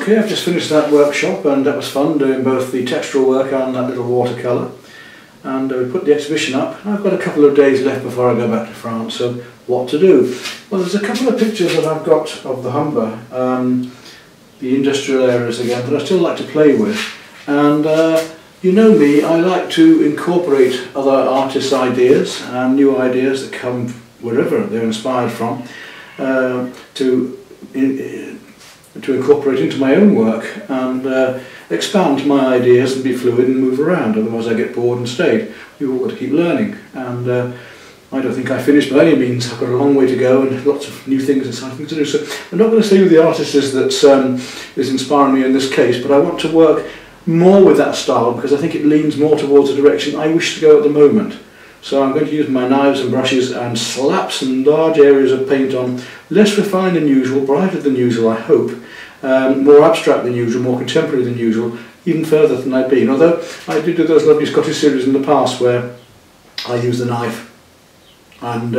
Okay, I've just finished that workshop and that was fun, doing both the textural work and that little watercolour. And we put the exhibition up. I've got a couple of days left before I go back to France, so what to do? Well, there's a couple of pictures that I've got of the Humber, the industrial areas again, that I still like to play with. And you know me, I like to incorporate other artists' ideas and new ideas that come wherever they're inspired from to incorporate into my own work and expand my ideas and be fluid and move around, otherwise I get bored and stayed. We've all got to keep learning, and I don't think I finished by any means. I've got a long way to go and lots of new things and exciting to do. So I'm not going to say who the artist is that is inspiring me in this case, but I want to work more with that style because I think it leans more towards the direction I wish to go at the moment. So I'm going to use my knives and brushes and slap some large areas of paint on, less refined than usual, brighter than usual I hope, more abstract than usual, more contemporary than usual, even further than I've been. Although I did do those lovely Scottish series in the past where I used the knife and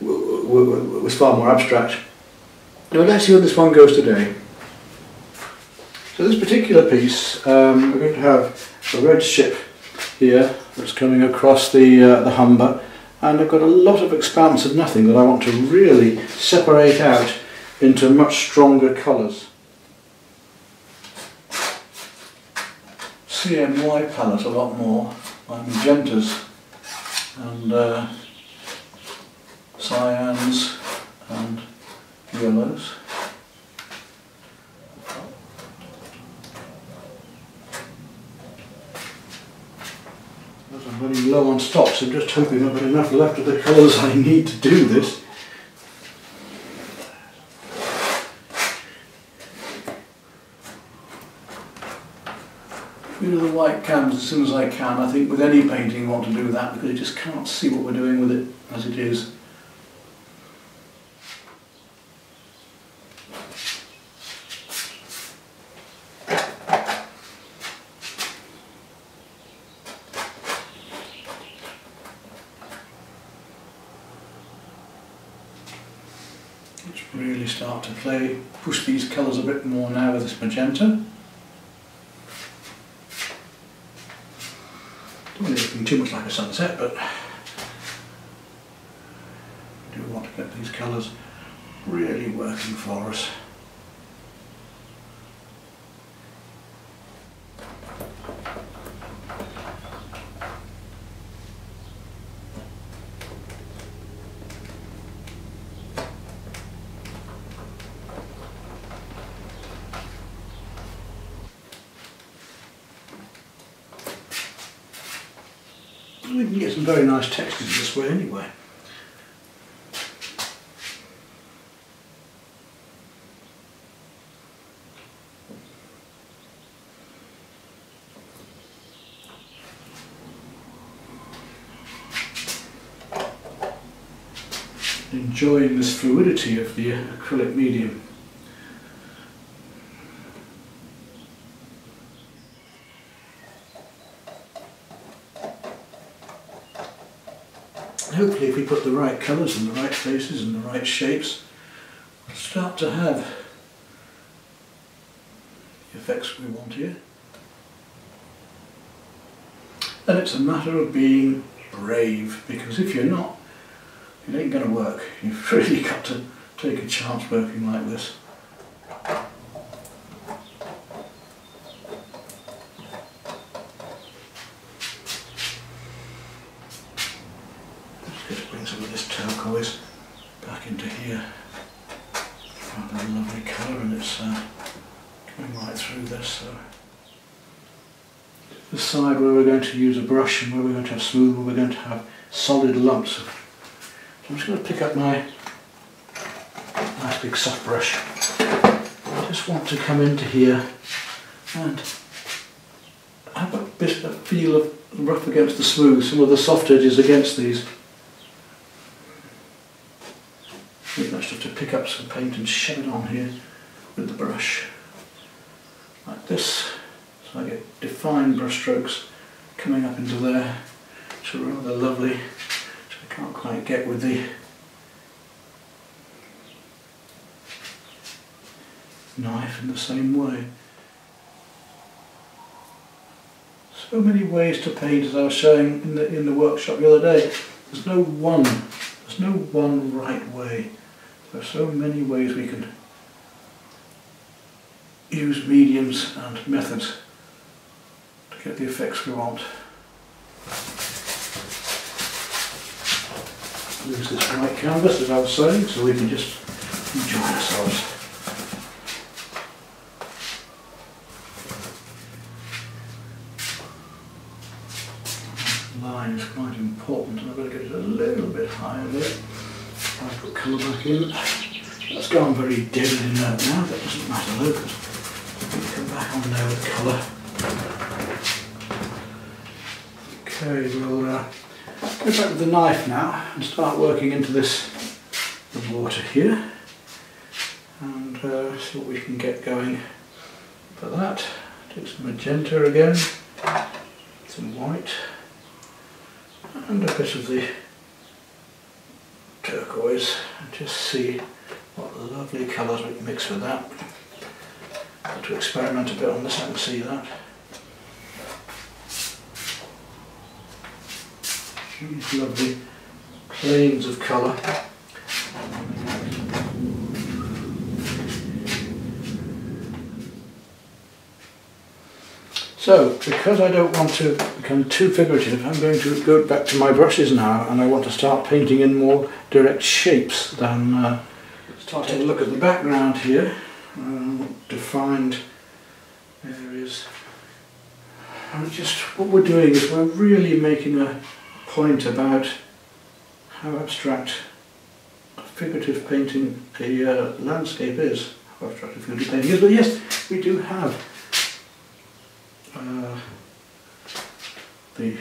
was far more abstract. But let's see where this one goes today. So this particular piece, we're going to have a red ship here that's coming across the Humber, and I've got a lot of expanse of nothing that I want to really separate out into much stronger colours. CMY palette a lot more, my magentas and cyans and yellows. I'm running low on stock, so I'm just hoping I've got enough left of the colours I need to do this. Rid of the white canvas as soon as I can. I think with any painting I want to do that because you just can't see what we're doing with it as it is. Let's really start to push these colours a bit more now with this magenta. Don't want it looking too much like a sunset, but I do want to get these colours really working for us. We can get some very nice textures this way anyway. Enjoying this fluidity of the acrylic medium. Hopefully if we put the right colours in the right places and the right shapes, we'll start to have the effects we want here. And it's a matter of being brave, because if you're not, it ain't going to work. You've really got to take a chance working like this. Just bring some of this turquoise back into here. Rather a lovely colour, and it's coming right through this. So the side where we're going to use a brush and where we're going to have smooth, where we're going to have solid lumps. So I'm just going to pick up my nice big soft brush. I just want to come into here and have a bit of a feel of rough against the smooth, some of the soft edges against these. Maybe I just have to pick up some paint and shove it on here with the brush, like this, so I get defined brush strokes coming up into there, which are rather lovely, which I can't quite get with the knife in the same way. So many ways to paint, as I was showing in the workshop the other day. There's no one right way. There's so many ways we can use mediums and methods to get the effects we want. Use this white canvas, as I was saying, so we can just enjoy ourselves. Line is quite important, and I've got to get it a little bit higher there. I'll put colour back in. That's gone very dead and inert now, that doesn't matter though, because we can come back on there with colour. Okay, we'll go back with the knife now and start working into the water here, and see what we can get going for that. Take some magenta again, some white, and a bit of the turquoise, and just see what lovely colours we can mix with that. Got to experiment a bit on this, I can see that. These lovely planes of colour. So, because I don't want to become too figurative, I'm going to go back to my brushes now, and I want to start painting in more direct shapes than starting to look at the background here, defined areas. And just what we're doing is we're really making a point about how abstract a figurative painting, a landscape is, how abstract a figurative painting is. But yes, we do have the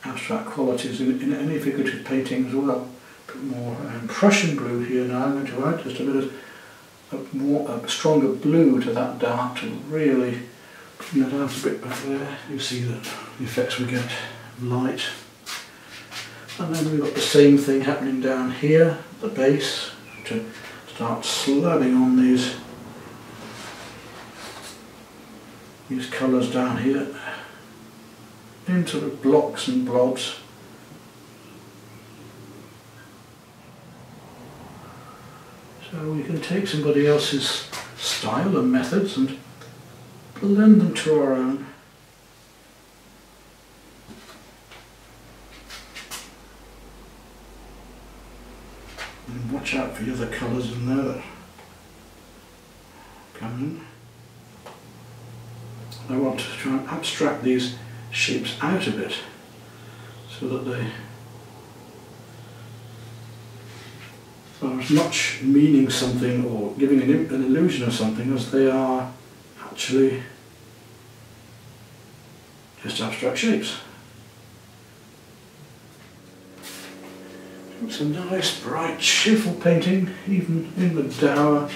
abstract qualities in any figurative painting as well. A bit more Prussian blue here now. I'm going to add just a bit of a stronger blue to that dark to really bring that out a bit back there. You see that the effects we get, light. And then we've got the same thing happening down here, the base, to start slabbing on these colours down here into the blocks and blobs. So we can take somebody else's style and methods and blend them to our own. And watch out for the other colours in there that come in. I want to try and abstract these shapes out a bit so that they are as much meaning something or giving an illusion of something as they are actually just abstract shapes. It's a nice, bright, cheerful painting, even in the dour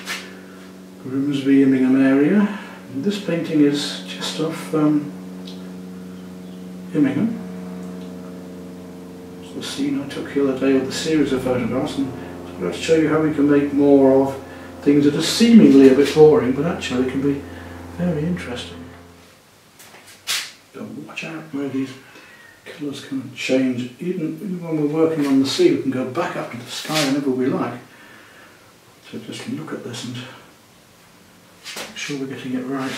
Grimsby, Immingham area. And this painting is just off Immingham. It's the scene I took the other day with a series of photographs, and I'm going to show you how we can make more of things that are seemingly a bit boring, but actually can be very interesting. So watch out where these colours can change. Even when we're working on the sea, we can go back up to the sky whenever we like. So just look at this and make sure we're getting it right.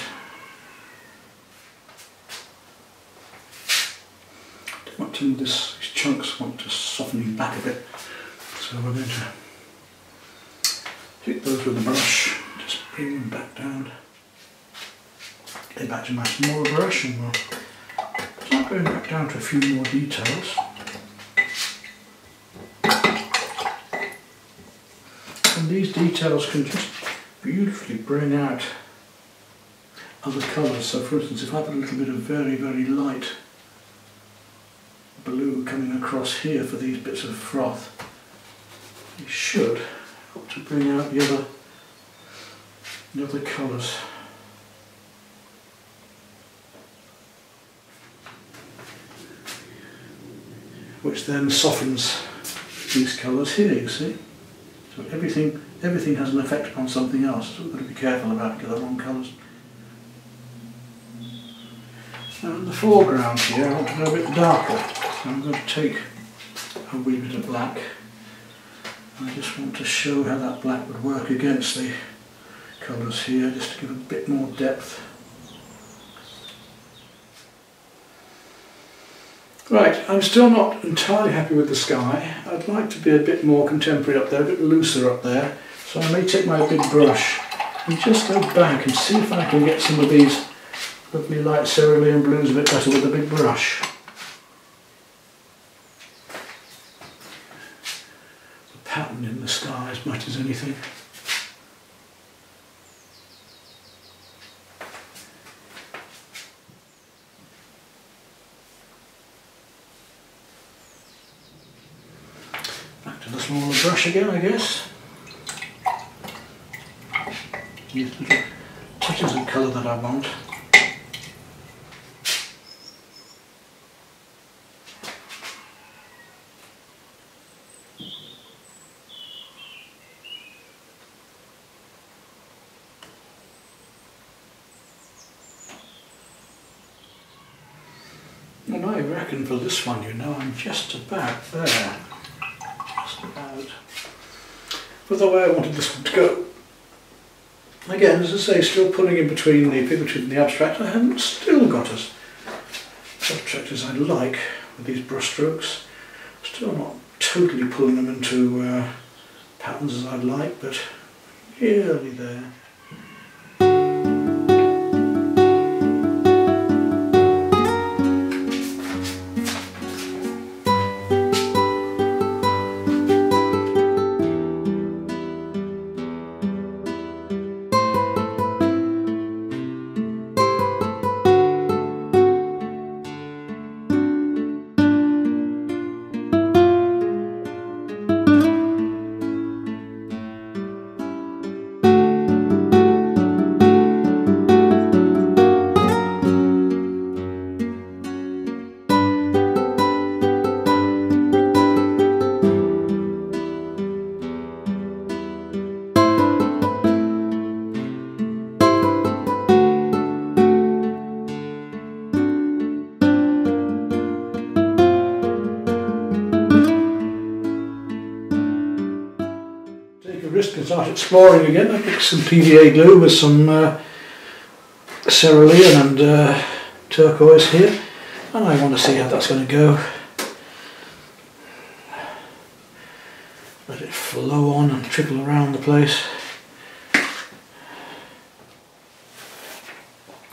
These chunks want to soften back a bit, so we're going to hit those with the brush, just bring them back down. Get back to my smaller brush, and we'll start going back down to a few more details. And these details can just beautifully bring out other colours. So for instance, if I put a little bit of very, very light blue coming across here for these bits of froth, it should help to bring out the other colours. Which then softens these colours here, you see. So everything has an effect upon something else, so we've got to be careful about getting the wrong colours. Now in the foreground here I want to go a bit darker, so I'm going to take a wee bit of black. I just want to show how that black would work against the colours here, just to give a bit more depth. Right, I'm still not entirely happy with the sky. I'd like to be a bit more contemporary up there, a bit looser up there. So I may take my big brush and just go back and see if I can get some of these lovely light cerulean blues a bit better with the big brush. The pattern in the sky as much as anything. Back to the smaller brush again, I guess. These little touches of colour that I want. And I reckon for this one, you know, I'm just about there. Just about. But the way I wanted this one to go. Again, as I say, still pulling in between the figurative and the abstract. I haven't still got as abstract as I'd like with these brush strokes. Still not totally pulling them into patterns as I'd like, but nearly there. Risk and start exploring again. I picked some P.V.A. glue with some cerulean and turquoise here, and I want to see how that's going to go. Let it flow on and trickle around the place.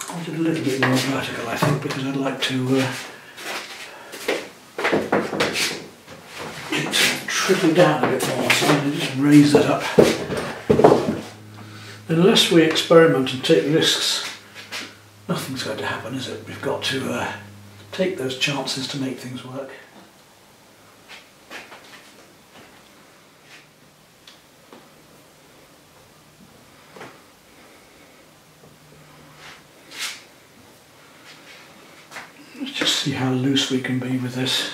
I'll do a little bit more vertical, I think, because I'd like to trickle down a bit more, so I'm going to just raise that up. Unless we experiment and take risks, nothing's going to happen, is it? We've got to take those chances to make things work. Let's just see how loose we can be with this.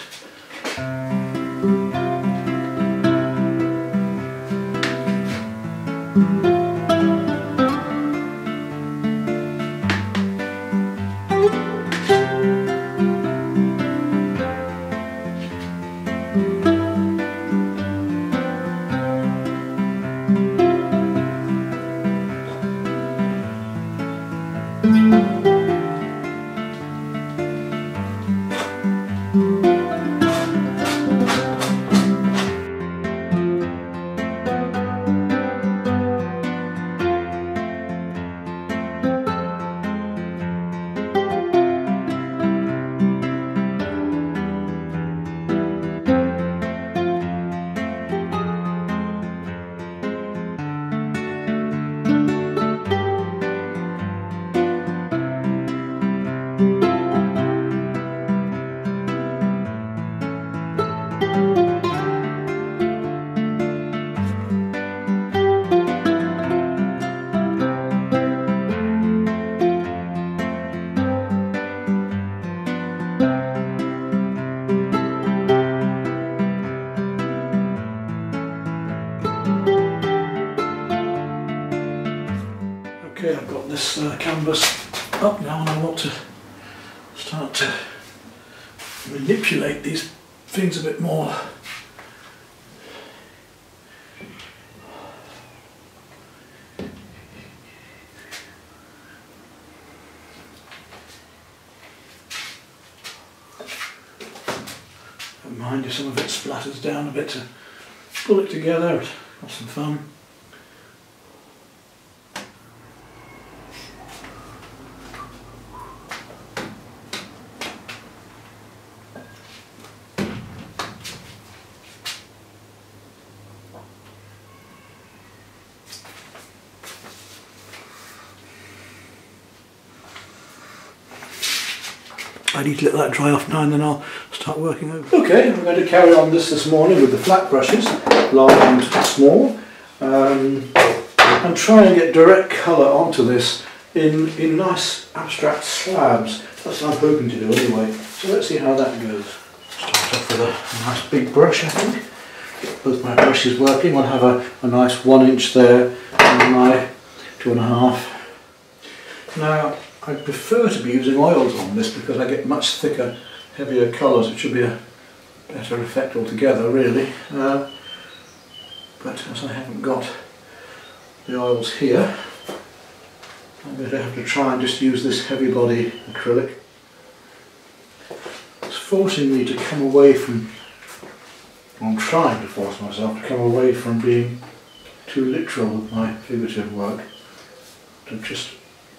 this canvas up now, and I want to start to manipulate these things a bit more. Don't mind if some of it splatters down a bit, to pull it together, have some fun. I need to let that dry off now, and then I'll start working over. Okay, I'm going to carry on this morning with the flat brushes, large and small, and try and get direct colour onto this in nice abstract slabs. That's what I'm hoping to do anyway. So let's see how that goes. Start off with a nice big brush, I think. Get both my brushes working. I'll have a nice 1 inch there and my 2.5. Now, I prefer to be using oils on this because I get much thicker, heavier colours, which will be a better effect altogether, really. But as I haven't got the oils here, I'm going to have to try and just use this heavy body acrylic. It's forcing me to come away from, well, I'm trying to force myself to come away from being too literal with my figurative work, to just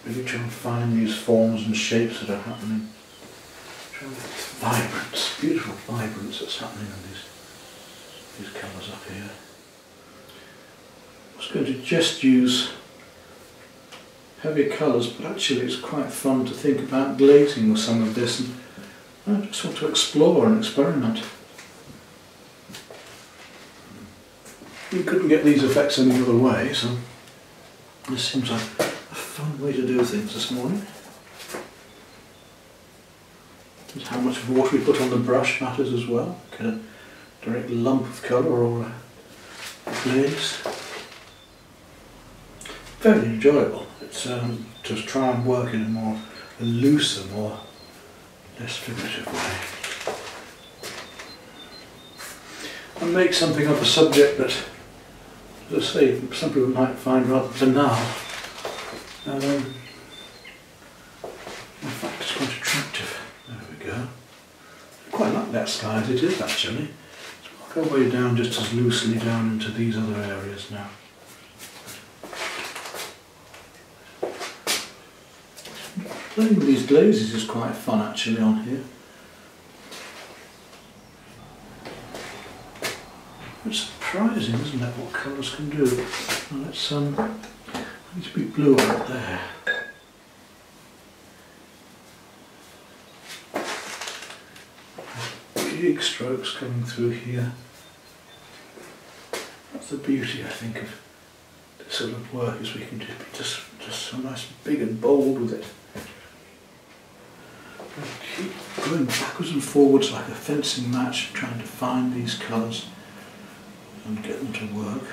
really try and find these forms and shapes that are happening. Try and get this vibrance, beautiful vibrance that's happening in these colours up here. I was going to just use heavy colours, but actually it's quite fun to think about glazing with some of this, and I just want to explore and experiment. You couldn't get these effects any other way, so this seems like a fun way to do things this morning. Just how much water we put on the brush matters as well. Get a direct lump of colour or a glaze. Very enjoyable. It's to try and work in a looser, more less figurative way. And make something of a subject that, as I say, some people might find rather banal. In fact, it's quite attractive. There we go. I quite like that sky as it is, actually. So I'll go way down just as loosely down into these other areas now. Playing with these glazes is quite fun, actually, on here. It's surprising, isn't it, what colours can do? Well, let's need to be blue out there. Big strokes coming through here. That's the beauty, I think, of this sort of work, is we can just so nice, big and bold with it. And keep going backwards and forwards like a fencing match, trying to find these colours and get them to work.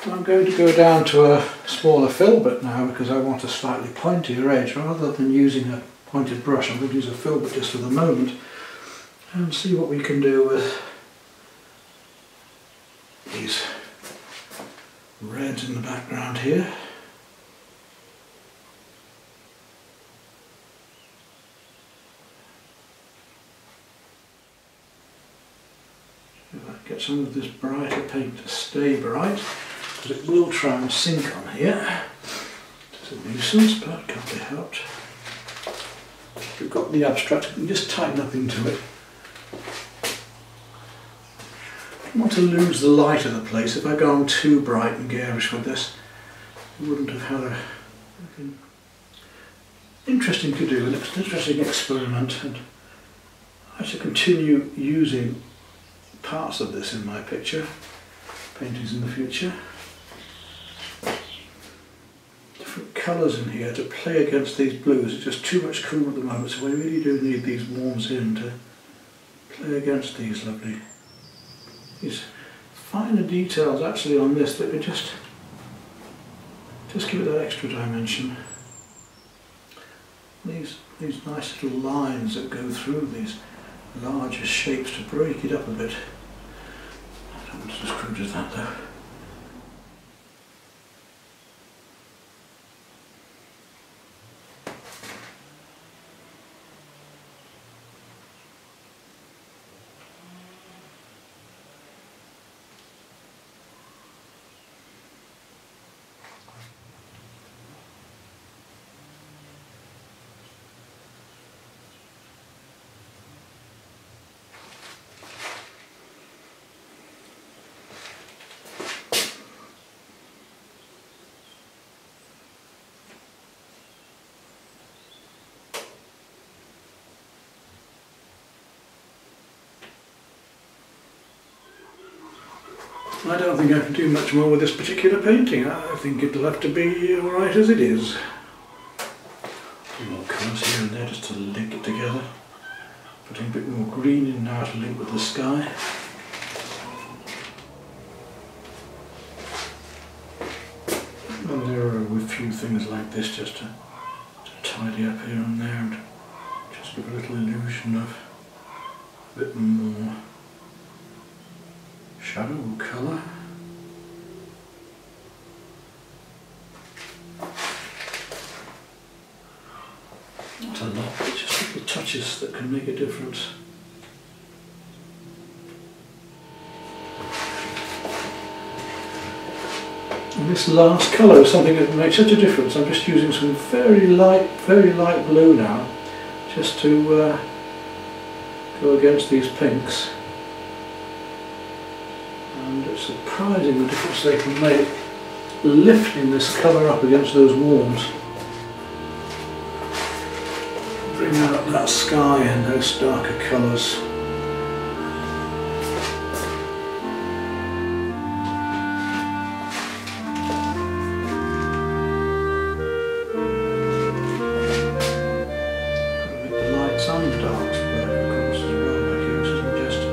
I'm going to go down to a smaller filbert now because I want a slightly pointier edge rather than using a pointed brush. I'm going to use a filbert just for the moment and see what we can do with these reds in the background here. Get some of this brighter paint to stay bright, because it will try and sink on here. It's a nuisance, but it can't be helped. If we've got the abstract, we can just tighten up into it. I don't want to lose the light of the place. If I go on too bright and garish with this, we wouldn't have had a interesting to do, an interesting experiment, and I should continue using parts of this in my picture, paintings in the future. Different colours in here to play against these blues. It's just too much cool at the moment, so we really do need these warms in to play against these lovely, these finer details actually on this that would just give it that extra dimension. These nice little lines that go through these larger shapes to break it up a bit. I don't want it as crude as that though. I don't think I can do much more with this particular painting. I think it'll have to be alright as it is. A few more colours here and there just to link it together. Putting a bit more green in now to link with the sky. And there are a few things like this just to tidy up here and there and just give a little illusion of a bit more shadow or colour. Not a lot, but just little touches that can make a difference. And this last colour is something that makes such a difference. I'm just using some very light blue now, just to go against these pinks. And it's surprising the difference they can make, lifting this colour up against those warms. Bring out that sky and those darker colours. Make the lights and darks work across as well, like it was just